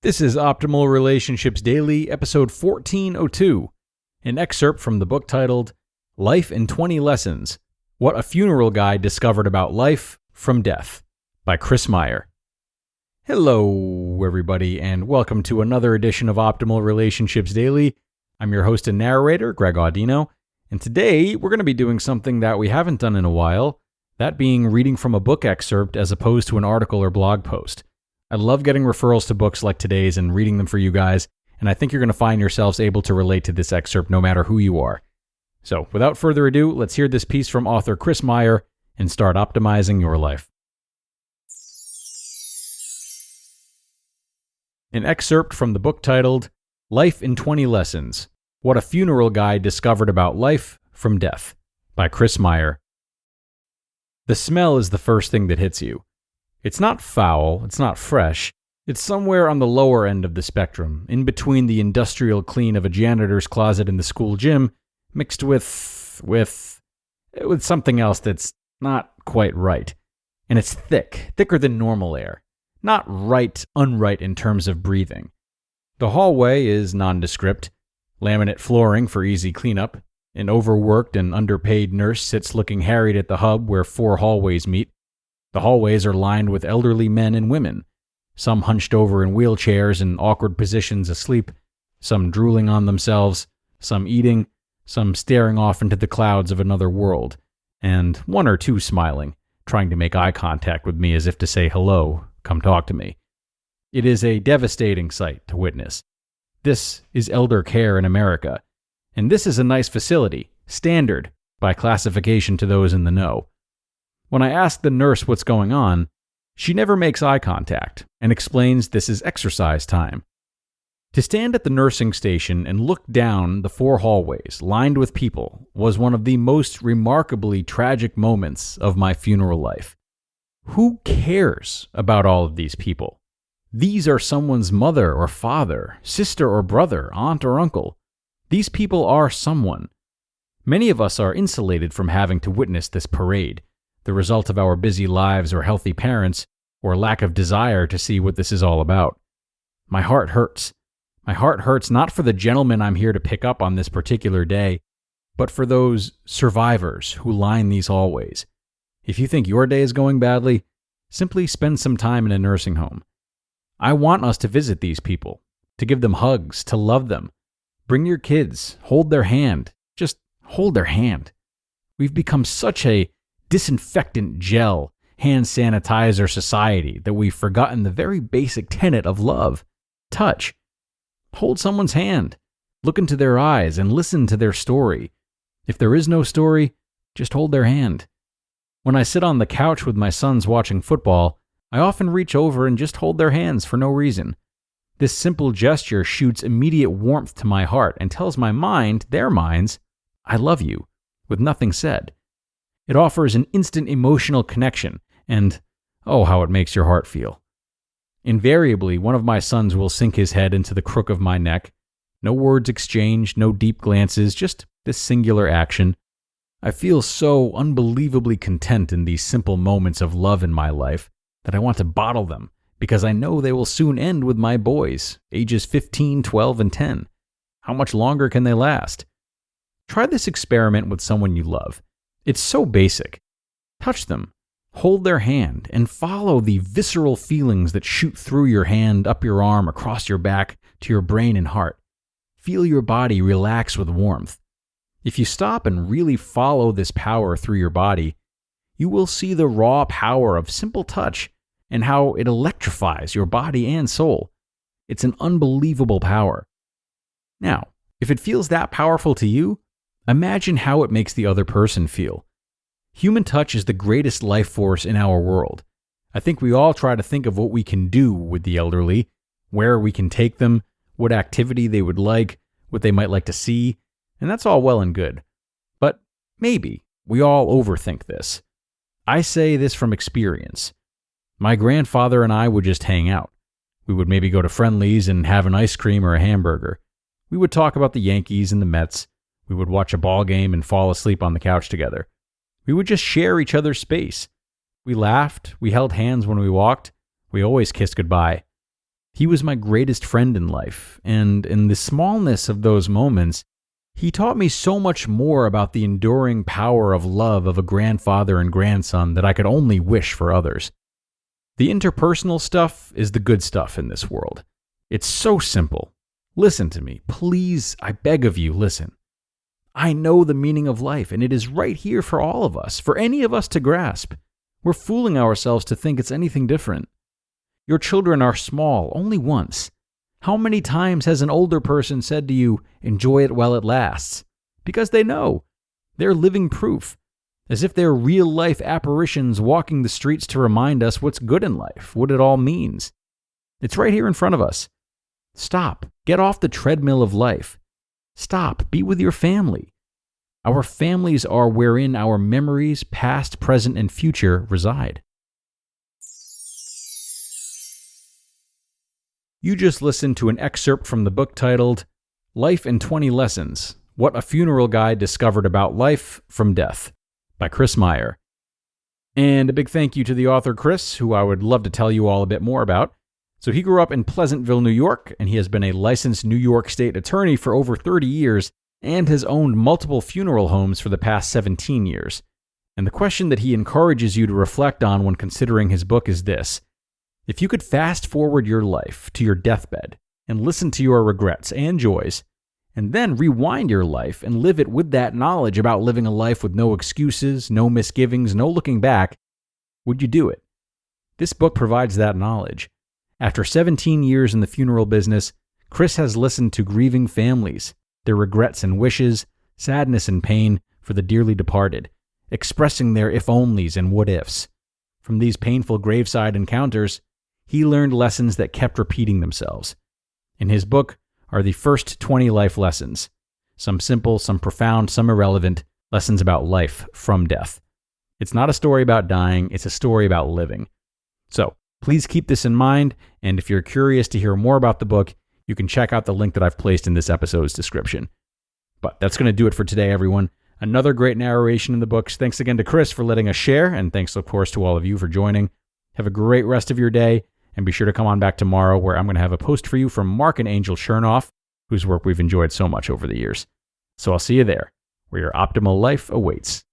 This is Optimal Relationships Daily, episode 1402, an excerpt from the book titled Life in 20 Lessons, What a Funeral Guide Discovered About Life from Death by Meyer. Hello, everybody, and welcome to another edition of Optimal Relationships Daily. I'm your host and narrator, Greg Audino, and today we're going to be doing something that we haven't done in a while, that being reading from a book excerpt as opposed to an article or blog post. I love getting referrals to books like today's and reading them for you guys, and I think you're going to find yourselves able to relate to this excerpt no matter who you are. So, without further ado, let's hear this piece from author Meyer and start optimizing your life. An excerpt from the book titled Life in 20 Lessons, What a Funeral Guide Discovered About Life from Death by Meyer. The smell is the first thing that hits you. It's not foul, it's not fresh, it's somewhere on the lower end of the spectrum, in between the industrial clean of a janitor's closet in the school gym, mixed with something else that's not quite right. And it's thicker than normal air. Not unright in terms of breathing. The hallway is nondescript, laminate flooring for easy cleanup, an overworked and underpaid nurse sits looking harried at the hub where 4 hallways meet. The hallways are lined with elderly men and women, some hunched over in wheelchairs in awkward positions asleep, some drooling on themselves, some eating, some staring off into the clouds of another world, and 1 or 2 smiling, trying to make eye contact with me as if to say hello, come talk to me. It is a devastating sight to witness. This is elder care in America, and this is a nice facility, standard, by classification to those in the know. When I ask the nurse what's going on, she never makes eye contact and explains this is exercise time. To stand at the nursing station and look down the 4 hallways lined with people was one of the most remarkably tragic moments of my funeral life. Who cares about all of these people? These are someone's mother or father, sister or brother, aunt or uncle. These people are someone. Many of us are insulated from having to witness this parade, the result of our busy lives or healthy parents, or lack of desire to see what this is all about. My heart hurts. My heart hurts not for the gentleman I'm here to pick up on this particular day, but for those survivors who line these hallways. If you think your day is going badly, simply spend some time in a nursing home. I want us to visit these people, to give them hugs, to love them. Bring your kids, hold their hand, just hold their hand. We've become such a disinfectant gel, hand sanitizer society that we've forgotten the very basic tenet of love, touch. Hold someone's hand, look into their eyes, and listen to their story. If there is no story, just hold their hand. When I sit on the couch with my sons watching football, I often reach over and just hold their hands for no reason. This simple gesture shoots immediate warmth to my heart and tells my mind, their minds, I love you, with nothing said. It offers an instant emotional connection, and oh, how it makes your heart feel. Invariably, one of my sons will sink his head into the crook of my neck. No words exchanged, no deep glances, just this singular action. I feel so unbelievably content in these simple moments of love in my life that I want to bottle them, because I know they will soon end with my boys, ages 15, 12, and 10. How much longer can they last? Try this experiment with someone you love. It's so basic. Touch them, hold their hand, and follow the visceral feelings that shoot through your hand, up your arm, across your back, to your brain and heart. Feel your body relax with warmth. If you stop and really follow this power through your body, you will see the raw power of simple touch and how it electrifies your body and soul. It's an unbelievable power. Now, if it feels that powerful to you, imagine how it makes the other person feel. Human touch is the greatest life force in our world. I think we all try to think of what we can do with the elderly, where we can take them, what activity they would like, what they might like to see, and that's all well and good. But maybe we all overthink this. I say this from experience. My grandfather and I would just hang out. We would maybe go to Friendly's and have an ice cream or a hamburger. We would talk about the Yankees and the Mets. We would watch a ball game and fall asleep on the couch together. We would just share each other's space. We laughed, we held hands when we walked, we always kissed goodbye. He was my greatest friend in life, and in the smallness of those moments, he taught me so much more about the enduring power of love of a grandfather and grandson that I could only wish for others. The interpersonal stuff is the good stuff in this world. It's so simple. Listen to me. Please, I beg of you, listen. I know the meaning of life, and it is right here for all of us, for any of us to grasp. We're fooling ourselves to think it's anything different. Your children are small only once. How many times has an older person said to you, enjoy it while it lasts? Because they know. They're living proof. As if they're real-life apparitions walking the streets to remind us what's good in life, what it all means. It's right here in front of us. Stop. Get off the treadmill of life. Stop. Be with your family. Our families are wherein our memories, past, present, and future, reside. You just listened to an excerpt from the book titled Life in 20 Lessons: What a Funeral Guide Discovered About Life from Death by Chris Meyer. And a big thank you to the author Chris, who I would love to tell you all a bit more about. So he grew up in Pleasantville, New York, and he has been a licensed New York State attorney for over 30 years and has owned multiple funeral homes for the past 17 years. And the question that he encourages you to reflect on when considering his book is this: if you could fast forward your life to your deathbed and listen to your regrets and joys, and then rewind your life and live it with that knowledge about living a life with no excuses, no misgivings, no looking back, would you do it? This book provides that knowledge. After 17 years in the funeral business, Chris has listened to grieving families, their regrets and wishes, sadness and pain for the dearly departed, expressing their if-onlys and what-ifs. From these painful graveside encounters, he learned lessons that kept repeating themselves. In his book are the first 20 life lessons, some simple, some profound, some irrelevant, lessons about life from death. It's not a story about dying, it's a story about living. So, please keep this in mind, and if you're curious to hear more about the book, you can check out the link that I've placed in this episode's description. But that's going to do it for today, everyone. Another great narration in the books. Thanks again to Chris for letting us share, and thanks, of course, to all of you for joining. Have a great rest of your day, and be sure to come on back tomorrow, where I'm going to have a post for you from Mark and Angel Chernoff, whose work we've enjoyed so much over the years. So I'll see you there, where your optimal life awaits.